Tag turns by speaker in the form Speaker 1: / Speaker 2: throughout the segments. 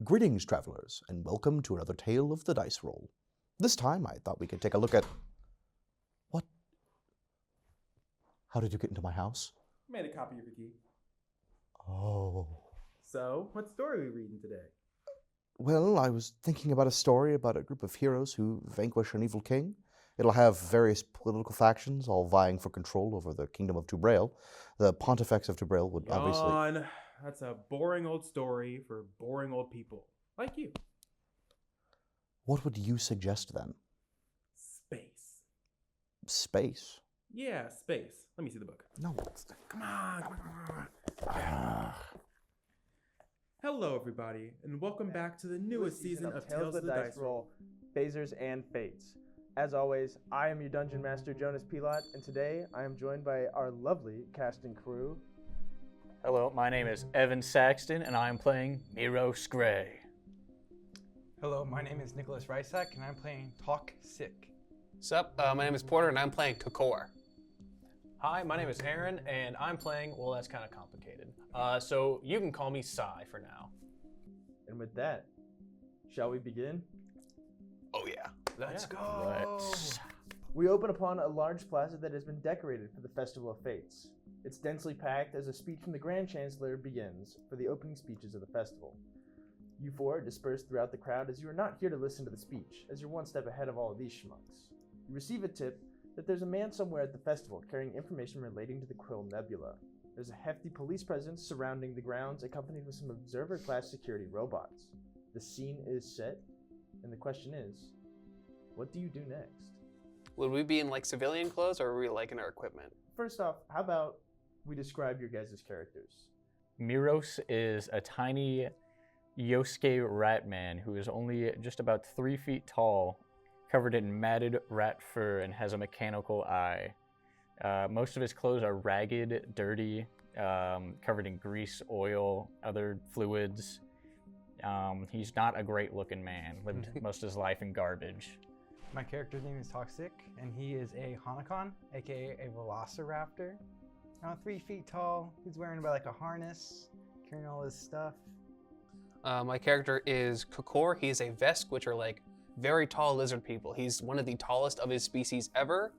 Speaker 1: Greetings, travelers, and welcome to another tale of the dice roll. This time, I thought we could take a look at... What? How did you get into my house?
Speaker 2: Made a copy of your key.
Speaker 1: Oh.
Speaker 2: So, what story are we reading today?
Speaker 1: Well, I was thinking about a story about a group of heroes who vanquish an evil king. It'll have various political factions all vying for control over the kingdom of Tubrail. The Pontifex of Tubrail would obviously...
Speaker 2: That's a boring old story for boring old people. Like you.
Speaker 1: What would you suggest then?
Speaker 2: Space.
Speaker 1: Space?
Speaker 2: Yeah, space. Let me see the book.
Speaker 1: No.
Speaker 2: Come on. Hello, everybody, and welcome back to the newest season of Tales of the Dice Roll,
Speaker 3: Phasers and Fates. As always, I am your Dungeon Master, Jonas Pelot, and today I am joined by our lovely cast and crew.
Speaker 4: Hello, my name is Evan Saxton, and I am playing Miros Gray.
Speaker 5: Hello, my name is Nicholas Reysack, and I'm playing Tok'Ssik.
Speaker 6: Sup, my name is Porter, and I'm playing Ticknor.
Speaker 4: Hi, my name is Aaron, and I'm playing, well, that's kind of complicated. So you can call me Sai for now.
Speaker 3: And with that, shall we begin?
Speaker 6: Oh yeah.
Speaker 5: Let's go!
Speaker 3: We open upon a large plaza that has been decorated for the Festival of Fates. It's densely packed as a speech from the Grand Chancellor begins for the opening speeches of the festival. You four are dispersed throughout the crowd as you are not here to listen to the speech, as you're one step ahead of all of these schmucks. You receive a tip that there's a man somewhere at the festival carrying information relating to the Quill Nebula. There's a hefty police presence surrounding the grounds, accompanied with some observer-class security robots. The scene is set, and the question is, what do you do next?
Speaker 6: Would we be in like civilian clothes, or are we like in our equipment?
Speaker 3: First off, how about we describe your guys' characters?
Speaker 4: Miros is a tiny Yosuke rat man who is only just about 3 feet tall, covered in matted rat fur, and has a mechanical eye. Most of his clothes are ragged, dirty, covered in grease, oil, other fluids. He's not a great-looking man. Lived most of his life in garbage.
Speaker 5: My character's name is Tok'Ssik, and he is a Hanakon, aka a Velociraptor. 3 feet tall. He's wearing about like a harness, carrying all his stuff.
Speaker 6: My character is Ticknor. He is a Vesk, which are like very tall lizard people. He's one of the tallest of his species ever.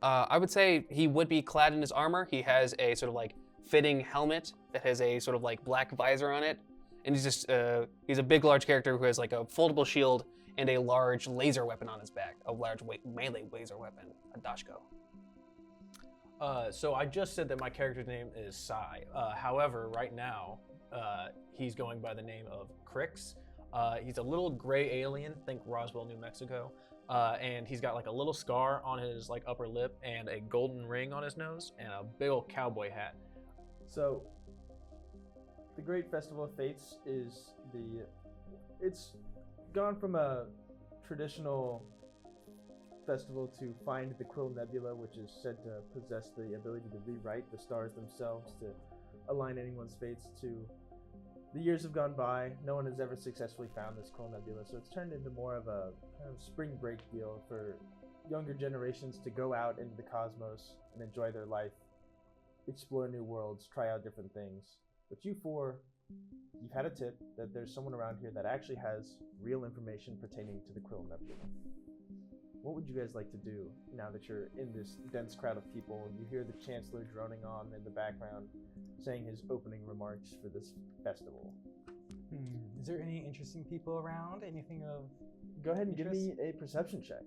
Speaker 6: I would say he would be clad in his armor. He has a sort of like fitting helmet that has a sort of like black visor on it. And he's just, he's a big, large character who has like a foldable shield and a large laser weapon on his back. A large melee laser weapon, a dashko.
Speaker 4: So I just said that my character's name is Sai. However, right now, he's going by the name of Crix. He's a little gray alien, think Roswell, New Mexico. And he's got like a little scar on his like upper lip and a golden ring on his nose and a big old cowboy hat.
Speaker 3: So, the Great Festival of Fates is it's gone from a traditional festival to find the Quill Nebula, which is said to possess the ability to rewrite the stars themselves to align anyone's fates. To the years have gone by, no one has ever successfully found this Quill Nebula, so it's turned into more of a kind of spring break deal for younger generations to go out into the cosmos and enjoy their life, explore new worlds, try out different things. But you four, you've had a tip that there's someone around here that actually has real information pertaining to the Quill Nebula. What would you guys like to do now that you're in this dense crowd of people? You hear the Chancellor droning on in the background, saying his opening remarks for this festival.
Speaker 5: Is there any interesting people around? Anything of
Speaker 3: Go ahead and
Speaker 5: interest?
Speaker 3: give me a perception check.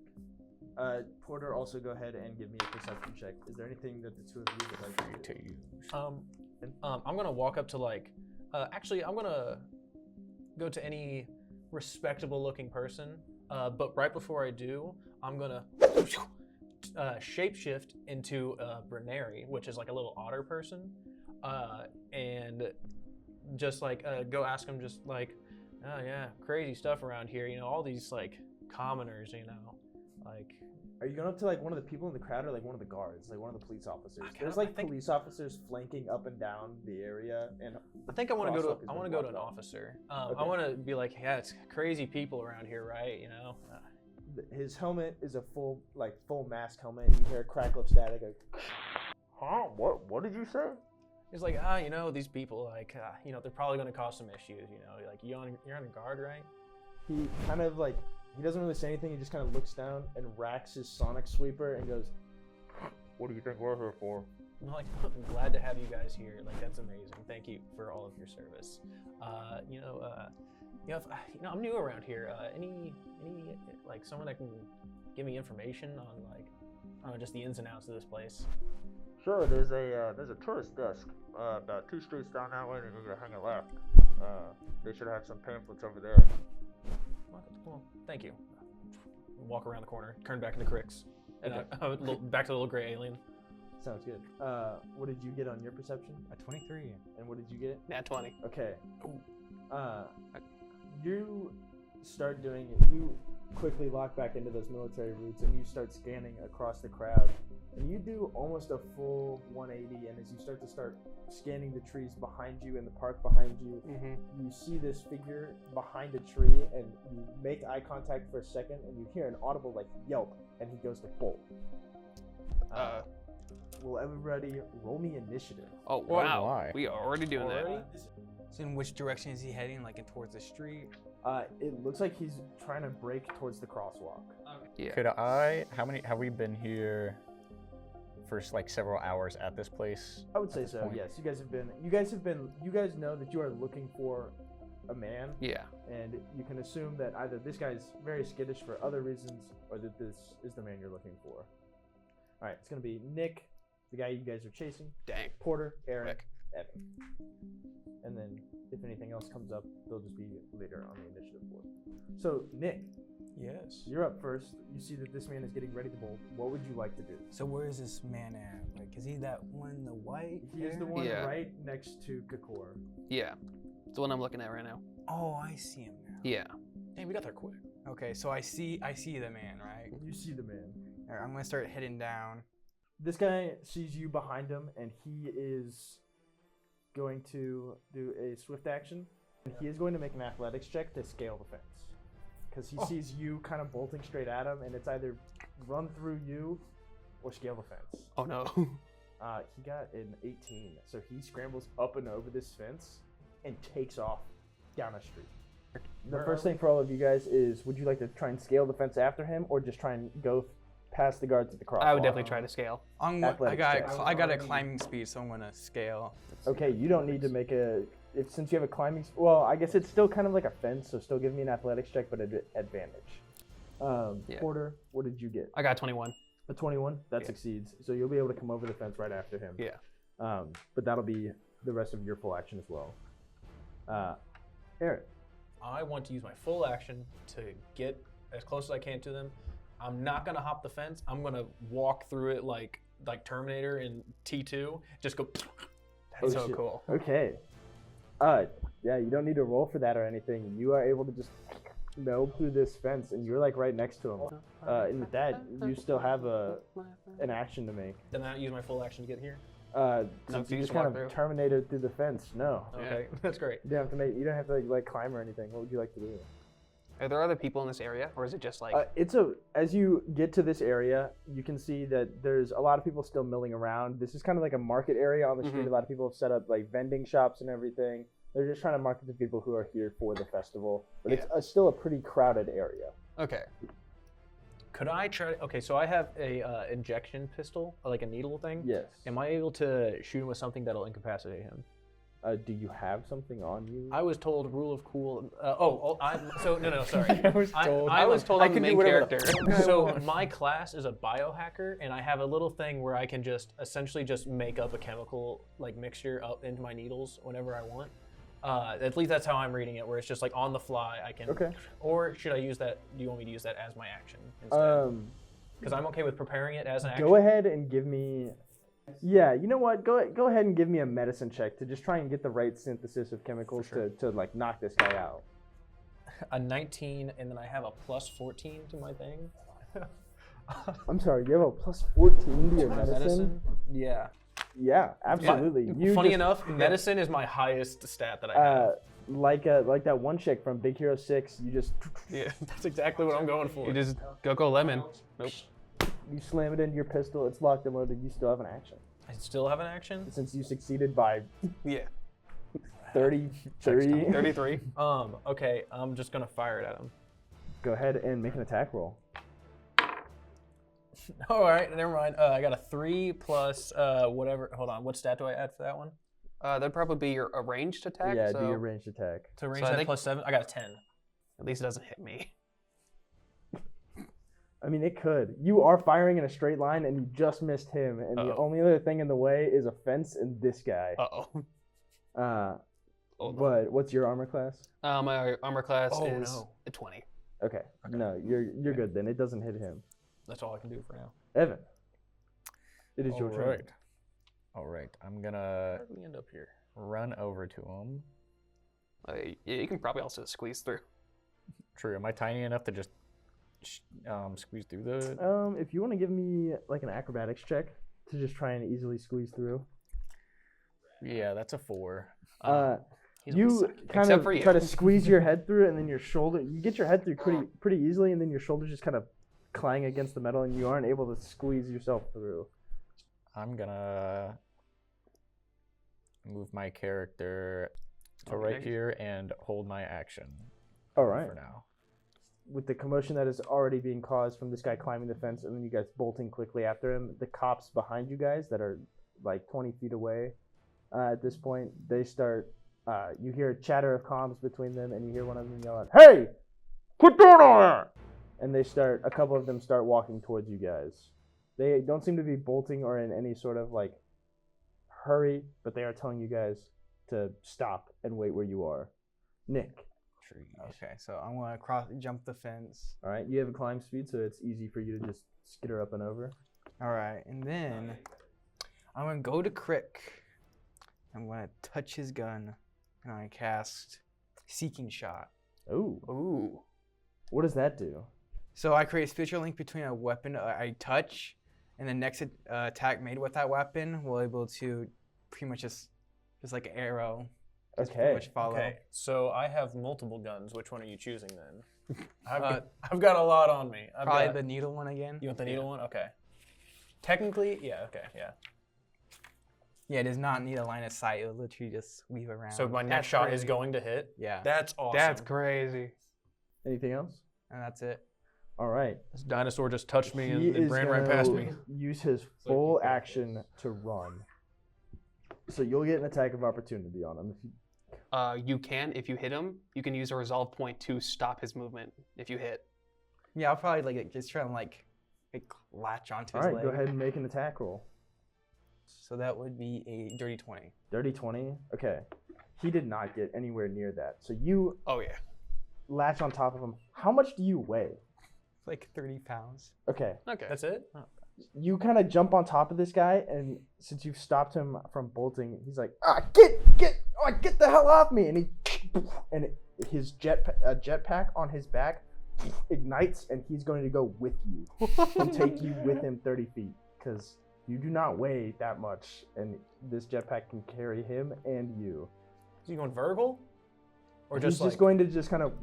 Speaker 3: Porter, also go ahead and give me a perception check. Is there anything that the two of you would like to use?
Speaker 4: I'm gonna walk up to like, actually, I'm gonna go to any respectable looking person. But right before I do, I'm gonna shapeshift into Brenneri, which is like a little otter person, and just like go ask him just like, oh yeah, crazy stuff around here. You know, all these like commoners. You know, like.
Speaker 3: Are you going up to like one of the people in the crowd or like one of the guards, like one of the police officers? There's like police officers flanking up and down the area, and
Speaker 4: I think I want to go to an officer.
Speaker 3: Okay.
Speaker 4: I want to be like, yeah, it's crazy people around here, right? You know.
Speaker 3: His helmet is a full mask helmet, and you hear a crackle of static. Huh? What did you say?
Speaker 4: He's like, these people, like, they're probably going to cause some issues, like, you're on guard, right?
Speaker 3: He kind of like, he doesn't really say anything. He just kind of looks down and racks his sonic sweeper and goes, "What do you think we're here for?"
Speaker 4: I'm like, I'm glad to have you guys here. Like, that's amazing. Thank you for all of your service. I'm new around here. Any like someone that can give me information on like, just the ins and outs of this place?
Speaker 7: Sure, there's a tourist desk about 2 streets down that way, and you're gonna hang a left. They should have some pamphlets over there.
Speaker 4: Well, thank you. Walk around the corner, turn back into Crix, and back to the little gray alien.
Speaker 3: Sounds good. What did you get on your perception?
Speaker 5: A 23.
Speaker 3: And what did you get?
Speaker 6: Nat 20.
Speaker 3: Okay. You start doing it. You quickly lock back into those military routes, and you start scanning across the crowd. And you do almost a full 180. And as you start scanning the trees behind you and the park behind you, you see this figure behind a tree, and you make eye contact for a second, and you hear an audible like yelp, and he goes to bolt. Will everybody roll me initiative?
Speaker 6: Oh, wow. We are already doing that.
Speaker 5: So in which direction is he heading? Like towards the street?
Speaker 3: It looks like he's trying to break towards the crosswalk.
Speaker 6: Yeah.
Speaker 4: Could have we been here for like several hours at this place?
Speaker 3: I would say so. Point? Yes, you guys know that you are looking for a man.
Speaker 6: Yeah.
Speaker 3: And you can assume that either this guy's very skittish for other reasons, or that this is the man you're looking for. All right, it's gonna be Nick, the guy you guys are chasing.
Speaker 6: Dang.
Speaker 3: Porter, Aaron,
Speaker 6: Rick.
Speaker 3: Evan. And then if anything else comes up, they'll just be later on the initiative board. So Nick,
Speaker 4: yes,
Speaker 3: you're up first. You see that this man is getting ready to bolt. What would you like to do?
Speaker 5: So where is this man at? Like, is he that one in the white?
Speaker 3: He is the one right next to Kakor.
Speaker 6: Yeah. It's the one I'm looking at right now.
Speaker 5: Oh, I see him now.
Speaker 6: Yeah.
Speaker 4: Hey, we got there quick.
Speaker 5: Okay, so I see the man, right?
Speaker 3: You see the man.
Speaker 5: All right, I'm gonna start heading down.
Speaker 3: This guy sees you behind him, and he is going to do a swift action. And he is going to make an athletics check to scale the fence. Because he sees you kind of bolting straight at him, and it's either run through you or scale the fence.
Speaker 6: Oh, no.
Speaker 3: He got an 18. So he scrambles up and over this fence and takes off down a street. The first thing for all of you guys is, would you like to try and scale the fence after him, or just try and go past the guards at the crosswalk?
Speaker 6: I would definitely try to scale.
Speaker 5: I got a climbing speed, so I'm gonna scale.
Speaker 3: Okay, you don't need to make since you have a climbing. Well, I guess it's still kind of like a fence, so still give me an athletics check, but at advantage. Porter, what did you get?
Speaker 6: I got 21.
Speaker 3: A 21? That succeeds. So you'll be able to come over the fence right after him.
Speaker 6: Yeah.
Speaker 3: But that'll be the rest of your full action as well. Aaron.
Speaker 4: I want to use my full action to get as close as I can to them. I'm not gonna hop the fence. I'm gonna walk through it like Terminator in T2. Just go. That's so cool.
Speaker 3: Okay. Yeah, you don't need to roll for that or anything. You are able to just nope through this fence, and you're like right next to him. And with that, you still have an action to make.
Speaker 4: Then I use my full action to get here.
Speaker 3: Since you just kind of terminated through the fence. No.
Speaker 4: Okay, that's great.
Speaker 3: You don't have to like climb or anything. What would you like to do?
Speaker 6: Are there other people in this area, or is it just like?
Speaker 3: As you get to this area, you can see that there's a lot of people still milling around. This is kind of like a market area on the street. A lot of people have set up like vending shops and everything. They're just trying to market to people who are here for the festival. But it's still a pretty crowded area.
Speaker 6: Okay.
Speaker 4: Could I try? Okay, so I have a injection pistol, like a needle thing.
Speaker 3: Yes.
Speaker 4: Am I able to shoot him with something that'll incapacitate him?
Speaker 3: Do you have something on you?
Speaker 4: I was told rule of cool. Sorry.
Speaker 6: I was told I'm the main character.
Speaker 4: So my class is a biohacker, and I have a little thing where I can just essentially just make up a chemical like mixture up into my needles whenever I want. At least that's how I'm reading it, where it's just like on the fly I can.
Speaker 3: Okay.
Speaker 4: Or should I use that? Do you want me to use that as my action instead? Because I'm okay with preparing it as an action.
Speaker 3: Go ahead and give me. Yeah, you know what? Go ahead and give me a medicine check to just try and get the right synthesis of chemicals to like knock this guy out.
Speaker 4: A 19, and then I have a plus 14 to my thing.
Speaker 3: I'm sorry, you have a plus 14 to your medicine?
Speaker 4: Yeah.
Speaker 3: Yeah, absolutely.
Speaker 4: Funny enough, medicine is my highest stat that I have.
Speaker 3: Like that one chick from Big Hero 6, you just.
Speaker 4: Yeah, that's exactly what I'm going for.
Speaker 6: You just go lemon. Nope.
Speaker 3: You slam it into your pistol, it's locked and loaded, you still have an action.
Speaker 8: I still have an action?
Speaker 3: Since you succeeded by
Speaker 6: Yeah.
Speaker 3: 33.
Speaker 6: 33.
Speaker 8: Okay, I'm just gonna fire it at him.
Speaker 3: Go ahead and make an attack roll.
Speaker 8: All right, never mind. I got a 3 plus whatever. Hold on, what stat do I add for that one?
Speaker 6: That'd probably be your ranged attack.
Speaker 3: Yeah,
Speaker 6: so
Speaker 3: do your ranged attack.
Speaker 8: To range
Speaker 6: I
Speaker 8: that
Speaker 6: think-
Speaker 8: plus 7, I got a 10.
Speaker 6: At least it doesn't hit me.
Speaker 3: I mean, it could. You are firing in a straight line, and you just missed him. And the
Speaker 6: Uh-oh.
Speaker 3: only other thing in the way is a fence and this guy.
Speaker 6: Uh-oh.
Speaker 3: But what's your armor class?
Speaker 6: My armor class
Speaker 8: Oh,
Speaker 6: is
Speaker 8: no.
Speaker 6: a 20.
Speaker 3: Okay. No, you're good then. It doesn't hit him.
Speaker 8: That's all I can do for now.
Speaker 3: Evan, it is your turn.
Speaker 4: All right. I'm gonna
Speaker 8: How did we end up here?
Speaker 4: run over to him.
Speaker 6: Yeah, you can probably also squeeze through.
Speaker 4: True. Am I tiny enough to just squeeze through the?
Speaker 3: If you want to give me like an acrobatics check to just try and easily squeeze through.
Speaker 4: Yeah, that's a 4.
Speaker 6: He's
Speaker 3: You
Speaker 6: only second.
Speaker 3: kind
Speaker 6: Except
Speaker 3: of
Speaker 6: for you.
Speaker 3: try to squeeze your head through it, and then your shoulder. You get your head through pretty easily, and then your shoulders just kind of clang against the metal, and you aren't able to squeeze yourself through.
Speaker 4: I'm gonna move my character to right
Speaker 6: Okay.
Speaker 4: here and hold my action
Speaker 3: All right.
Speaker 4: for now.
Speaker 3: With the commotion that is already being caused from this guy climbing the fence, and then you guys bolting quickly after him, the cops behind you guys that are like 20 feet away at this point, they start. You hear a chatter of comms between them, and you hear one of them yell out, "Hey, quit doing all that!" And a couple of them start walking towards you guys. They don't seem to be bolting or in any sort of like hurry, but they are telling you guys to stop and wait where you are. Nick,
Speaker 5: Okay, so I'm gonna jump the fence.
Speaker 3: all right, you have a climb speed, so it's easy for you to just skitter up and over.
Speaker 5: All right, and then I'm gonna go to Crick. I'm gonna touch his gun, and I cast Seeking Shot.
Speaker 3: Ooh,
Speaker 6: Ooh.
Speaker 3: what does that do?
Speaker 5: So I create a spiritual link between a weapon I touch, and the next attack made with that weapon will able to pretty much just like an arrow. Just pretty
Speaker 3: Okay.
Speaker 5: much follow.
Speaker 8: Okay, so I have multiple guns. Which one are you choosing then? I've got a lot on me.
Speaker 5: Probably the needle one again.
Speaker 8: You want the needle one? Okay. Technically, yeah. Okay, yeah.
Speaker 5: Yeah, it does not need a line of sight. It'll literally just weave around.
Speaker 8: So my next
Speaker 6: That's
Speaker 8: shot is
Speaker 6: crazy.
Speaker 8: going to hit.
Speaker 5: Yeah,
Speaker 8: That's awesome.
Speaker 6: That's crazy.
Speaker 3: Anything else?
Speaker 5: and that's it.
Speaker 3: All right.
Speaker 8: This dinosaur just touched me
Speaker 3: He
Speaker 8: and
Speaker 3: is
Speaker 8: ran right past
Speaker 3: gonna
Speaker 8: me.
Speaker 3: Use his full action to run. So you'll get an attack of opportunity on him. If you,
Speaker 6: You can, if you hit him, you can use a resolve point to stop his movement if you hit.
Speaker 5: Yeah, I'll probably just try and like latch onto
Speaker 3: all
Speaker 5: his
Speaker 3: right,
Speaker 5: leg.
Speaker 3: go ahead and make an attack roll.
Speaker 5: So that would be a dirty 20.
Speaker 3: Dirty 20. Okay. He did not get anywhere near that. So you
Speaker 6: Oh yeah.
Speaker 3: latch on top of him. How much do you weigh?
Speaker 5: Like 30 pounds.
Speaker 3: Okay.
Speaker 6: Okay.
Speaker 8: That's it? Oh.
Speaker 3: You kind of jump on top of this guy, and since you've stopped him from bolting, he's like, get the hell off me! And his jetpack on his back ignites, and he's going to go with you and take you with him 30 feet, because you do not weigh that much, and this jetpack can carry him and you.
Speaker 8: Is he going vertical? Or
Speaker 3: He's
Speaker 8: just
Speaker 3: just going to just kind of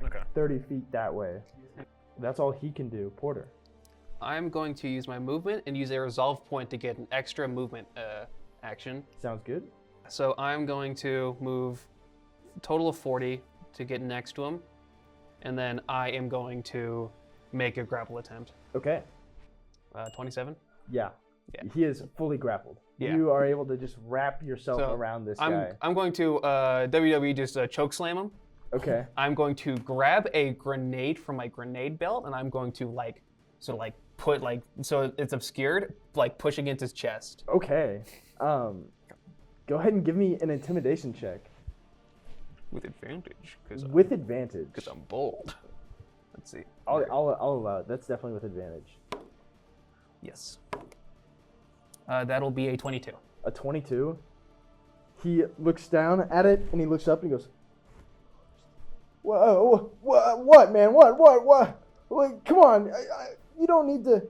Speaker 8: Okay.
Speaker 3: 30 feet that way. That's all he can do. Porter.
Speaker 6: I'm going to use my movement and use a resolve point to get an extra movement action.
Speaker 3: Sounds good.
Speaker 6: So I'm going to move a total of 40 to get next to him, and then I am going to make a grapple attempt.
Speaker 3: Okay.
Speaker 6: 27.
Speaker 3: Yeah.
Speaker 6: Yeah.
Speaker 3: He is fully grappled.
Speaker 6: Yeah.
Speaker 3: You are able to just wrap yourself
Speaker 6: So,
Speaker 3: around this guy.
Speaker 6: I'm going to WWE just choke slam him.
Speaker 3: Okay.
Speaker 6: I'm going to grab a grenade from my grenade belt, and I'm going to put so it's obscured, push against his chest.
Speaker 3: Okay. Go ahead and give me an intimidation check
Speaker 6: With advantage,
Speaker 3: with advantage.
Speaker 6: because I'm bold. Let's see.
Speaker 3: I'll allow it. That's definitely with advantage.
Speaker 6: Yes. That'll be a 22.
Speaker 3: A 22. He looks down at it and he looks up and he goes, "Whoa, what, man? What? Wait, come on! You don't need to.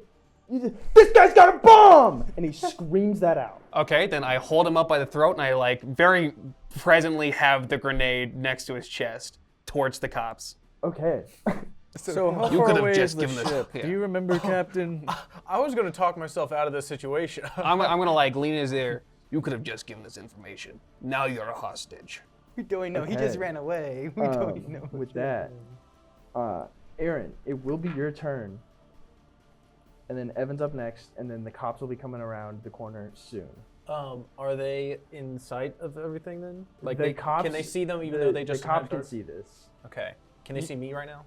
Speaker 3: This guy's got a bomb!" And he screams that out.
Speaker 6: Okay, then I hold him up by the throat, and I very presently have the grenade next to his chest towards the cops.
Speaker 3: Okay.
Speaker 4: So how
Speaker 6: You
Speaker 4: far
Speaker 6: could have
Speaker 4: away
Speaker 6: just
Speaker 4: is the
Speaker 6: given us-
Speaker 4: ship?
Speaker 6: yeah.
Speaker 4: Do you remember, Captain?
Speaker 8: I was gonna talk myself out of this situation.
Speaker 6: I'm gonna like lean in his ear. You could have just given us information. Now you're a hostage.
Speaker 5: We don't know. He just
Speaker 3: Okay.
Speaker 5: ran away. We don't know.
Speaker 3: With that, Aaron, it will be your turn. And then Evan's up next, and then the cops will be coming around the corner soon.
Speaker 8: Are they in sight of everything then? Like,
Speaker 3: The cops,
Speaker 8: can they see them even though they just
Speaker 3: the cops
Speaker 8: have
Speaker 3: can
Speaker 8: dark-
Speaker 3: see this.
Speaker 8: Okay. Can they see me right now?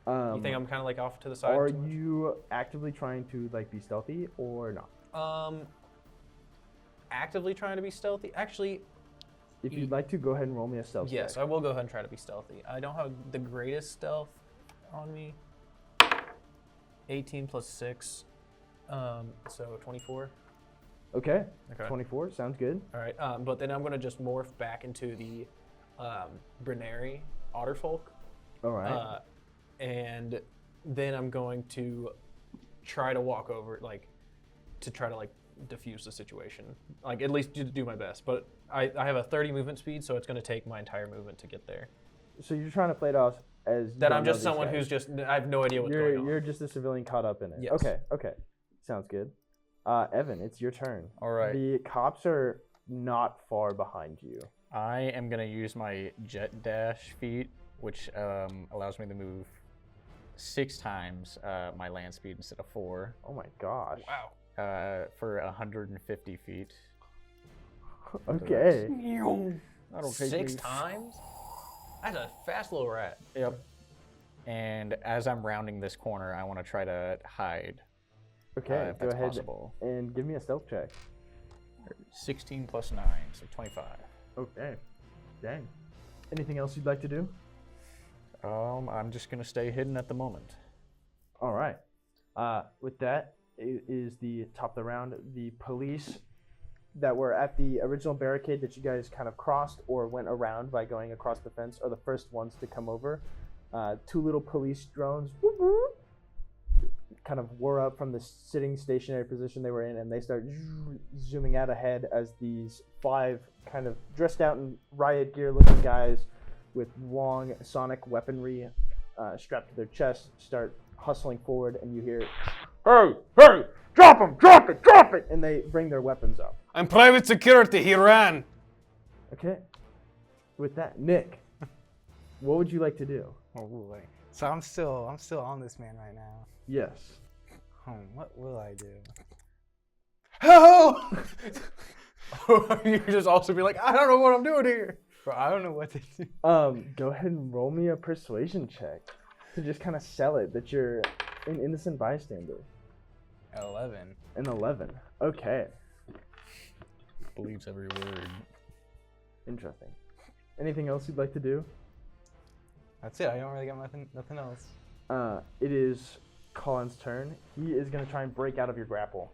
Speaker 8: You think I'm kind of like off to the side?
Speaker 3: Are
Speaker 8: too much?
Speaker 3: you actively trying to like be stealthy or not?
Speaker 8: Actively trying to be stealthy? Actually,
Speaker 3: If you'd like to, go ahead and roll me a stealth
Speaker 8: yes,
Speaker 3: check.
Speaker 8: I will go ahead and try to be stealthy. I don't have the greatest stealth on me. 18 plus 6, so 24.
Speaker 3: Okay.
Speaker 8: Okay.
Speaker 3: 24 sounds good.
Speaker 8: All right, but then I'm gonna just morph back into the Brenneri Otterfolk.
Speaker 3: All right.
Speaker 8: And then I'm going to try to walk over, like, to try to like diffuse the situation, like at least do my best. But I have a 30 movement speed, so it's going to take my entire movement to get there.
Speaker 3: So you're trying to play it off as you
Speaker 8: That
Speaker 3: don't
Speaker 8: I'm
Speaker 3: know
Speaker 8: just
Speaker 3: these
Speaker 8: someone
Speaker 3: guys.
Speaker 8: who's just, I have no idea what's going on.
Speaker 3: You're just a civilian caught up in it.
Speaker 8: Yes.
Speaker 3: Okay. Sounds good. Evan, it's your turn.
Speaker 4: All right.
Speaker 3: The cops are not far behind you.
Speaker 4: I am gonna use my jet dash feat, which allows me to move 6 times my land speed instead of 4.
Speaker 3: Oh my gosh.
Speaker 8: Wow.
Speaker 4: For 150 feet.
Speaker 3: Okay.
Speaker 4: That'll take
Speaker 8: 6
Speaker 4: me-
Speaker 8: times? That's a fast little rat.
Speaker 4: Yep. And as I'm rounding this corner, I want to try to hide.
Speaker 3: Okay,
Speaker 4: if
Speaker 3: go
Speaker 4: that's
Speaker 3: ahead
Speaker 4: possible.
Speaker 3: and give me a stealth check.
Speaker 4: 16 plus 9, so 25.
Speaker 3: Okay. Dang. Anything else you'd like to do?
Speaker 4: I'm just gonna stay hidden at the moment.
Speaker 3: All right. With that, it is the top of the round. The police that were at the original barricade that you guys kind of crossed or went around by going across the fence are the first ones to come over. 2 little police drones whoop, whoop, kind of whir up from the sitting stationary position they were in, and they start zooming out ahead as these 5 kind of dressed out in riot gear looking guys with long sonic weaponry strapped to their chest start hustling forward, and you hear, hey, drop him, drop it, and they bring their weapons up.
Speaker 6: I'm private security. He ran.
Speaker 3: Okay. With that, Nick, what would you like to do?
Speaker 5: Oh boy. So I'm still on this man right now.
Speaker 3: Yes.
Speaker 5: What will I do?
Speaker 8: Help! You just also be like, I don't know what I'm doing here.
Speaker 5: Bro, I don't know what to do.
Speaker 3: Go ahead and roll me a persuasion check to just kind of sell it that you're an innocent bystander.
Speaker 5: 11.
Speaker 3: An 11. Okay.
Speaker 4: Believes every word.
Speaker 3: Interesting. Anything else you'd like to do?
Speaker 5: That's it. I don't really got nothing else.
Speaker 3: It is Colin's turn. He is going to try and break out of your grapple.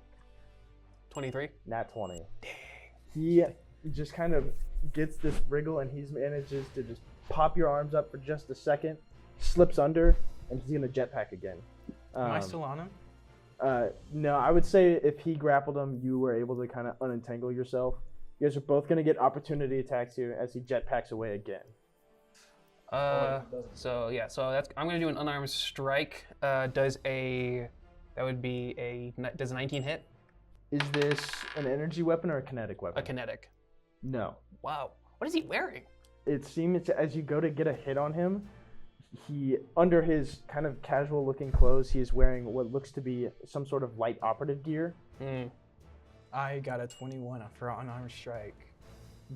Speaker 6: 23.
Speaker 3: Nat 20. Dang. He just kind of gets this wriggle, and he manages to just pop your arms up for just a second, slips under, and he's going to jetpack again.
Speaker 5: Am I still on him?
Speaker 3: No, I would say if he grappled him, you were able to kind of unentangle yourself. You guys are both going to get opportunity attacks here as he jetpacks away again.
Speaker 6: So that's, I'm gonna do an unarmed strike. Does a 19 hit?
Speaker 3: Is this an energy weapon or a kinetic weapon?
Speaker 6: A kinetic.
Speaker 3: No.
Speaker 6: Wow. What is he wearing?
Speaker 3: It seems as you go to get a hit on him, he, under his kind of casual looking clothes, he is wearing what looks to be some sort of light operative gear.
Speaker 5: I got a 21 for unarmed strike.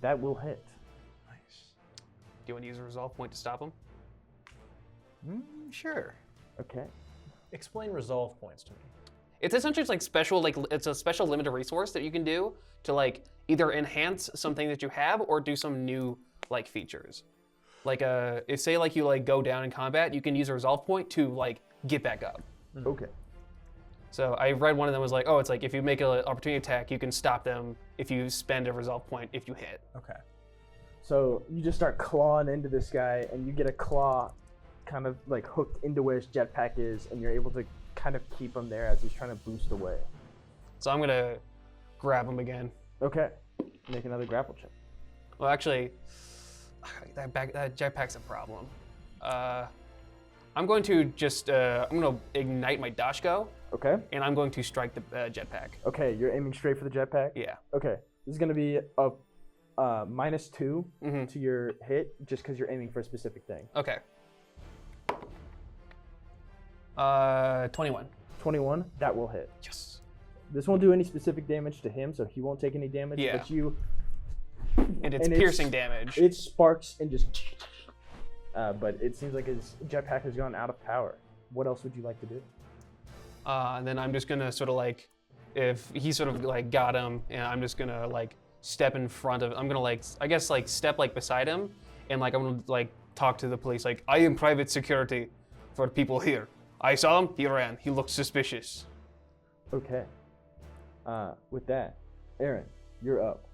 Speaker 3: That will hit.
Speaker 5: Nice.
Speaker 6: Do you want to use a resolve point to stop him?
Speaker 5: Sure.
Speaker 3: Okay.
Speaker 8: Explain resolve points to me.
Speaker 6: It's essentially just like special, like it's a special limited resource that you can do to like either enhance something that you have or do some new like features. Like if say like you like go down in combat, you can use a resolve point to like get back up.
Speaker 3: Okay.
Speaker 6: So I read one of them was like, oh, it's like if you make an opportunity attack, you can stop them if you spend a resolve point if you hit.
Speaker 8: Okay.
Speaker 3: So you just start clawing into this guy, and you get a claw kind of like hooked into where his jetpack is, and you're able to kind of keep him there as he's trying to boost away.
Speaker 6: So I'm gonna grab him again.
Speaker 3: Okay. Make another grapple check.
Speaker 6: Well, actually, that jetpack's a problem. I'm going to just I'm going to ignite my Dashko,
Speaker 3: Okay.
Speaker 6: and I'm going to strike the jetpack.
Speaker 3: Okay, you're aiming straight for the jetpack?
Speaker 6: Yeah.
Speaker 3: Okay. This is going to be a -2
Speaker 6: Mm-hmm.
Speaker 3: to your hit just because you're aiming for a specific thing.
Speaker 6: Okay. 21.
Speaker 3: 21, that will hit.
Speaker 6: Yes.
Speaker 3: This won't do any specific damage to him, so he won't take any damage.
Speaker 6: Yeah.
Speaker 3: But you,
Speaker 6: And it's piercing damage.
Speaker 3: it sparks and just. But it seems like his jetpack has gone out of power. What else would you like to do?
Speaker 6: And then I'm just gonna sort of like, if he sort of like got him, and I'm just gonna like step in front of. I'm gonna like, I guess like step like beside him, and like I'm gonna like talk to the police. Like, I am private security for people here. I saw him. He ran. He looked suspicious.
Speaker 3: Okay. With that, Aaron, you're up.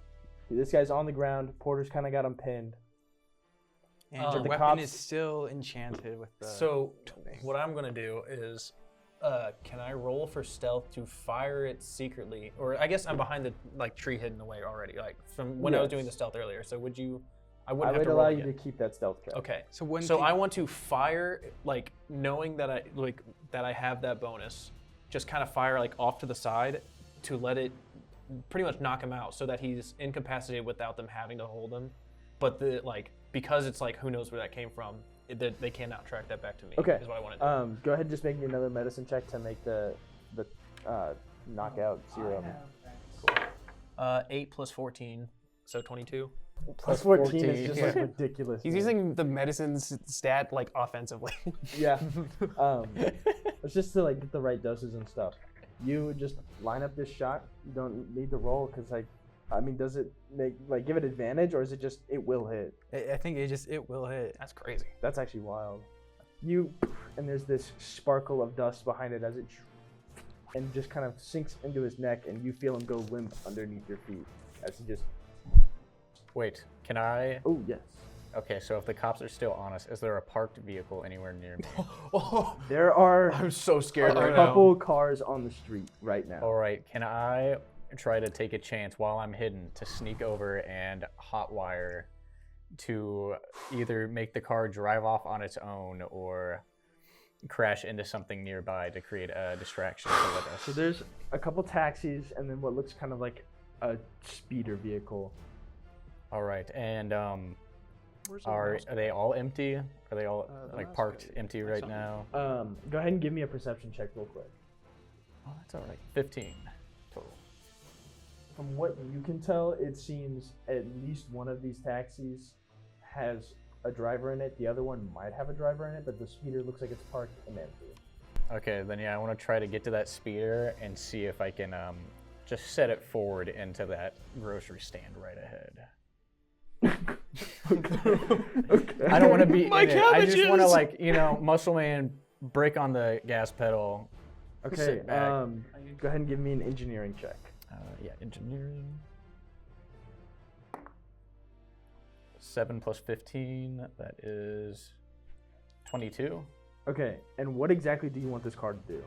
Speaker 3: This guy's on the ground. Porter's kind of got him pinned.
Speaker 5: And
Speaker 8: The
Speaker 5: your weapon
Speaker 3: cops-
Speaker 5: is still enchanted with the.
Speaker 8: So what I'm gonna do is, can I roll for stealth to fire it secretly? Or I guess I'm behind the like tree hidden away already, like from when I was doing the stealth earlier. So would you? I wouldn't
Speaker 3: I
Speaker 8: have
Speaker 3: would
Speaker 8: to
Speaker 3: allow
Speaker 8: roll
Speaker 3: you to
Speaker 8: again.
Speaker 3: keep that stealth check.
Speaker 8: Okay.
Speaker 5: So when
Speaker 8: So I want to fire, like knowing that I have that bonus, just kind of fire like off to the side to let it pretty much knock him out, so that he's incapacitated without them having to hold him. But because it's like who knows where that came from, they cannot track that back to me.
Speaker 3: Okay.
Speaker 8: Is what I want to do.
Speaker 3: Go ahead and just make me another medicine check to make the knockout serum.
Speaker 8: 8 plus 14, so 22.
Speaker 3: Plus 14 is just like ridiculous.
Speaker 6: He's
Speaker 3: man.
Speaker 6: using the medicine's stat like offensively.
Speaker 3: Yeah. It's just to like get the right doses and stuff. You just line up this shot. You don't need to roll because does it give it advantage, or is it just it will hit?
Speaker 5: I think it will hit.
Speaker 6: That's crazy.
Speaker 3: That's actually wild. And there's this sparkle of dust behind it as it and just kind of sinks into his neck, and you feel him go limp underneath your feet as he just.
Speaker 4: Wait, can I?
Speaker 3: Oh yes.
Speaker 4: Okay, so if the cops are still on us, is there a parked vehicle anywhere near me?
Speaker 3: There are
Speaker 8: I'm so scared
Speaker 3: a
Speaker 8: right
Speaker 3: couple cars on the street right now.
Speaker 4: All right, can I try to take a chance while I'm hidden to sneak over and hotwire to either make the car drive off on its own or crash into something nearby to create a distraction for us?
Speaker 3: So there's a couple taxis and then what looks kind of like a speeder vehicle.
Speaker 4: All right, and are they all empty? Are they all like parked empty right now?
Speaker 3: Go ahead and give me a perception check real quick.
Speaker 4: Oh, that's all right. 15 total.
Speaker 3: From what you can tell, it seems at least one of these taxis has a driver in it. The other one might have a driver in it, but the speeder looks like it's parked and empty.
Speaker 4: Okay, then yeah, I want to try to get to that speeder and see if I can just set it forward into that grocery stand right ahead.
Speaker 3: Okay.
Speaker 4: I don't want to be
Speaker 6: My
Speaker 4: in it. I just want to
Speaker 6: cabbages!
Speaker 4: muscle man, break on the gas pedal.
Speaker 3: Okay.
Speaker 4: sit back.
Speaker 3: Go ahead and give me an engineering check.
Speaker 4: Yeah, engineering. 7 plus 15, that is 22.
Speaker 3: Okay. And what exactly do you want this car to do?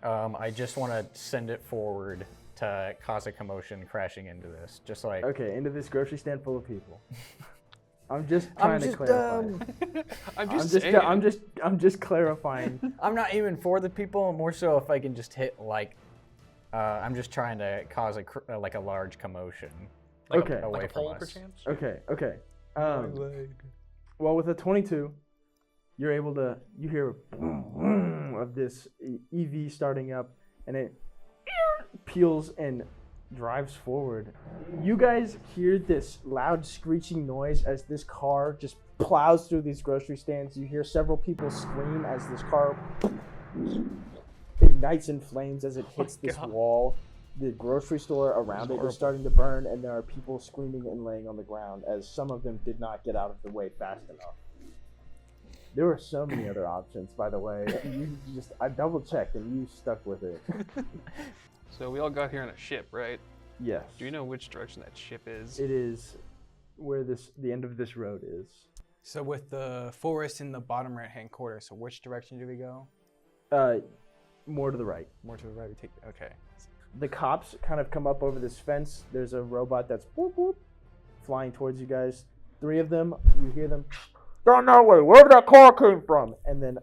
Speaker 4: I just want to send it forward to cause a commotion crashing into this. Just like.
Speaker 3: Okay, into this grocery stand full of people. I'm just trying to clarify. I'm just clarifying.
Speaker 4: I'm not aiming for the people, more so if I can just hit I'm just trying to cause a large commotion.
Speaker 3: Okay.
Speaker 4: Away
Speaker 8: Like a
Speaker 4: from
Speaker 8: pole,
Speaker 4: us.
Speaker 8: perchance?
Speaker 3: Okay. Well, with a 22, you're able to. You hear of this EV starting up, and it peels and drives forward. You guys hear this loud screeching noise as this car just plows through these grocery stands. You hear several people scream as this car ignites in flames as it hits this wall. The grocery store around it is starting to burn, and there are people screaming and laying on the ground as some of them did not get out of the way fast enough. There were so many other options, by the way. I double checked and you stuck with it.
Speaker 6: So we all got here on a ship, right?
Speaker 3: Yes.
Speaker 6: Do you know which direction that ship is?
Speaker 3: It is where the end of this road is.
Speaker 5: So with the forest in the bottom right-hand corner, so which direction do we go?
Speaker 3: More to the right.
Speaker 5: More to the right. We take. Okay.
Speaker 3: The cops kind of come up over this fence. There's a robot that's whoop, whoop, flying towards you guys. 3 of them, you hear them, down that way, wherever that car came from. And then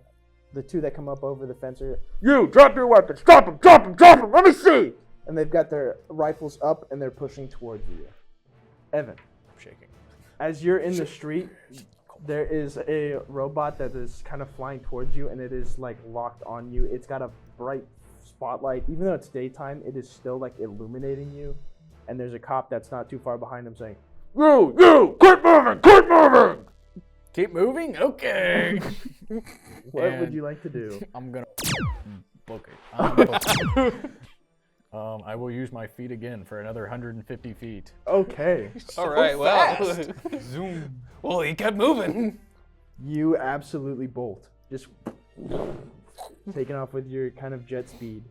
Speaker 3: The two that come up over the fence are, you, drop your weapons, drop them, let me see! And they've got their rifles up and they're pushing towards you. Evan.
Speaker 8: I'm shaking.
Speaker 3: As you're in the street, there is a robot that is kind of flying towards you and it is like locked on you. It's got a bright spotlight. Even though it's daytime, it is still like illuminating you. And there's a cop that's not too far behind him saying, you, quit moving!
Speaker 4: Keep moving? Okay.
Speaker 3: What would you like to do?
Speaker 4: I'm gonna book it. I will use my feet again for another 150 feet.
Speaker 3: Okay.
Speaker 6: All right, well. Zoom. Well, he kept moving.
Speaker 3: You absolutely bolt. Just taking off with your kind of jet speed.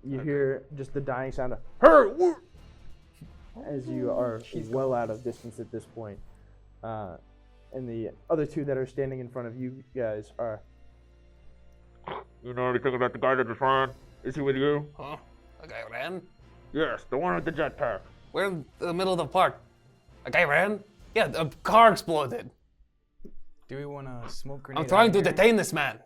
Speaker 3: You hear just the dying sound of, hurry! As you are well out of distance at this point. And the other two that are standing in front of you guys are...
Speaker 7: You know anything about the guy that just ran? Is he with you?
Speaker 6: Huh? A guy ran?
Speaker 7: Yes, the one with the jetpack.
Speaker 6: We're in the middle of the park. A guy ran? Yeah, a car exploded.
Speaker 5: Do we want to smoke grenade?
Speaker 6: I'm trying to
Speaker 5: out here?
Speaker 6: detain this man.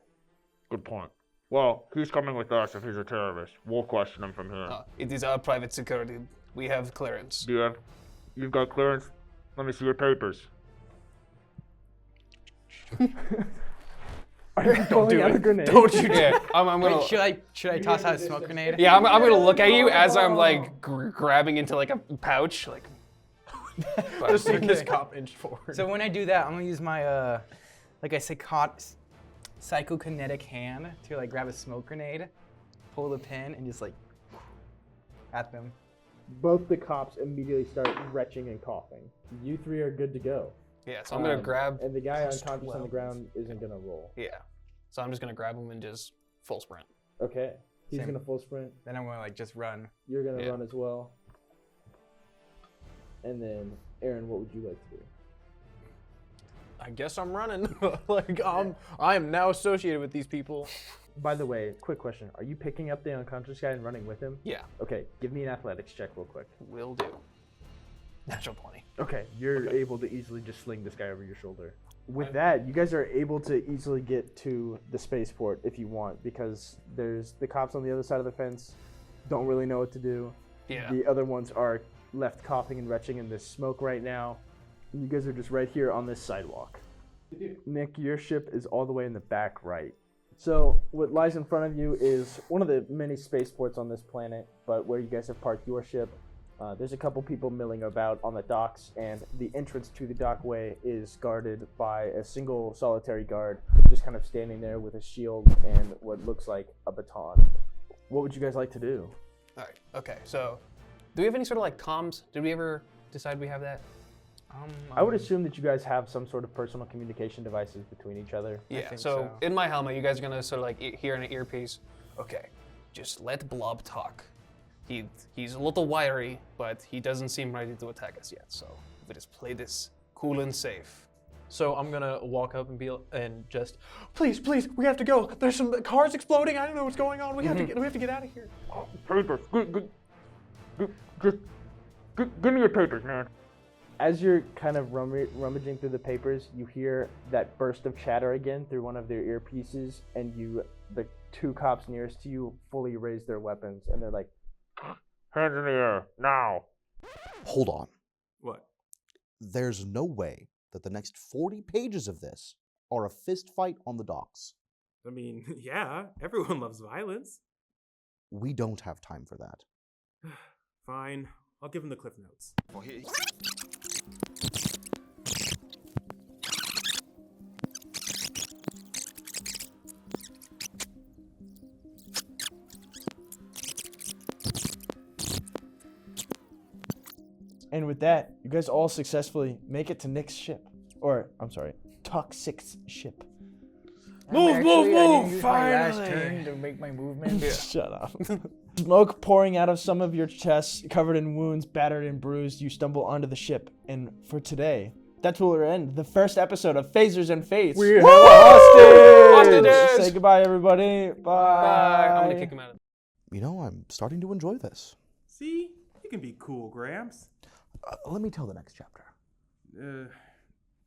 Speaker 7: Good point. Well, he's coming with us if he's a terrorist. We'll question him from here.
Speaker 6: It is our private security. We have clearance.
Speaker 7: You've got clearance? Let me see your papers.
Speaker 3: Are you pulling out a grenade?
Speaker 6: Don't you dare. I'm gonna...
Speaker 5: Wait, should I toss out a smoke grenade?
Speaker 6: Yeah, I'm gonna look at you as I'm like grabbing into like a pouch, like...
Speaker 8: Just take this cop inch forward.
Speaker 5: So when I do that, I'm gonna use my, like I said, psychokinetic hand to like grab a smoke grenade, pull the pin, and just like at them.
Speaker 3: Both the cops immediately start retching and coughing. You three are good to go.
Speaker 6: Yeah, so I'm gonna grab...
Speaker 3: And the guy unconscious on the ground isn't gonna roll.
Speaker 6: Yeah. So I'm just gonna grab him and just full sprint.
Speaker 3: Okay. He's
Speaker 5: Same.
Speaker 3: gonna full sprint.
Speaker 5: Then I'm gonna like just run.
Speaker 3: You're gonna
Speaker 6: Yeah.
Speaker 3: run as well. And then, Aaron, what would you like to do?
Speaker 8: I guess I'm running. Like I am now associated with these people.
Speaker 3: By the way, quick question. Are you picking up the unconscious guy and running with him?
Speaker 6: Yeah,
Speaker 3: Okay, give me an athletics check real quick.
Speaker 6: will do. Natural 20.
Speaker 3: Okay, you're able to easily just sling this guy over your shoulder. With that, you guys are able to easily get to the spaceport if you want, because there's the cops on the other side of the fence don't really know what to do.
Speaker 6: Yeah.
Speaker 3: The other ones are left coughing and retching in this smoke right now. And you guys are just right here on this sidewalk. Nick, your ship is all the way in the back right. So what lies in front of you is one of the many spaceports on this planet, but where you guys have parked your ship. There's a couple people milling about on the docks, and the entrance to the dockway is guarded by a single solitary guard, just kind of standing there with a shield and what looks like a baton. What would you guys like to do?
Speaker 6: All right. Okay. So, do we have any sort of like comms? Did we ever decide we have that?
Speaker 3: I would assume that you guys have some sort of personal communication devices between each other.
Speaker 6: Yeah.
Speaker 5: think
Speaker 6: So
Speaker 5: so.
Speaker 6: in my helmet, you guys are gonna sort of like hear in an earpiece. Okay. Just let Blob talk. He's a little wiry, but he doesn't seem ready to attack us yet. So we just play this cool and safe.
Speaker 8: So I'm gonna walk up and just, please, we have to go. There's some cars exploding. I don't know what's going on. We have to get out of here.
Speaker 7: Papers. Give me your papers, man.
Speaker 3: As you're kind of rummaging through the papers, you hear that burst of chatter again through one of their earpieces, and the two cops nearest to you fully raise their weapons, and they're like,
Speaker 7: Hands in the air, now.
Speaker 1: Hold on.
Speaker 2: What?
Speaker 1: There's no way that the next 40 pages of this are a fist fight on the docks.
Speaker 2: I mean, yeah, everyone loves violence.
Speaker 1: We don't have time for that.
Speaker 2: Fine, I'll give him the cliff notes.
Speaker 3: and with that, you guys all successfully make it to Nick's ship. Or, I'm sorry, Tok'Ssik's ship.
Speaker 4: Move! Finally! Turn to make my movement.
Speaker 3: Shut up. Smoke pouring out of some of your chests, covered in wounds, battered and bruised, you stumble onto the ship. And for today, that's where we'll end the first episode of Phasers and Fates.
Speaker 8: We have a hostage!
Speaker 3: Say goodbye, everybody. Bye.
Speaker 6: Bye. I'm gonna kick him out.
Speaker 1: You know, I'm starting to enjoy this.
Speaker 2: See? You can be cool, Gramps.
Speaker 1: Let me tell the next chapter.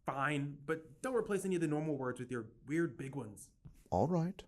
Speaker 2: Fine, but don't replace any of the normal words with your weird big ones.
Speaker 1: All right.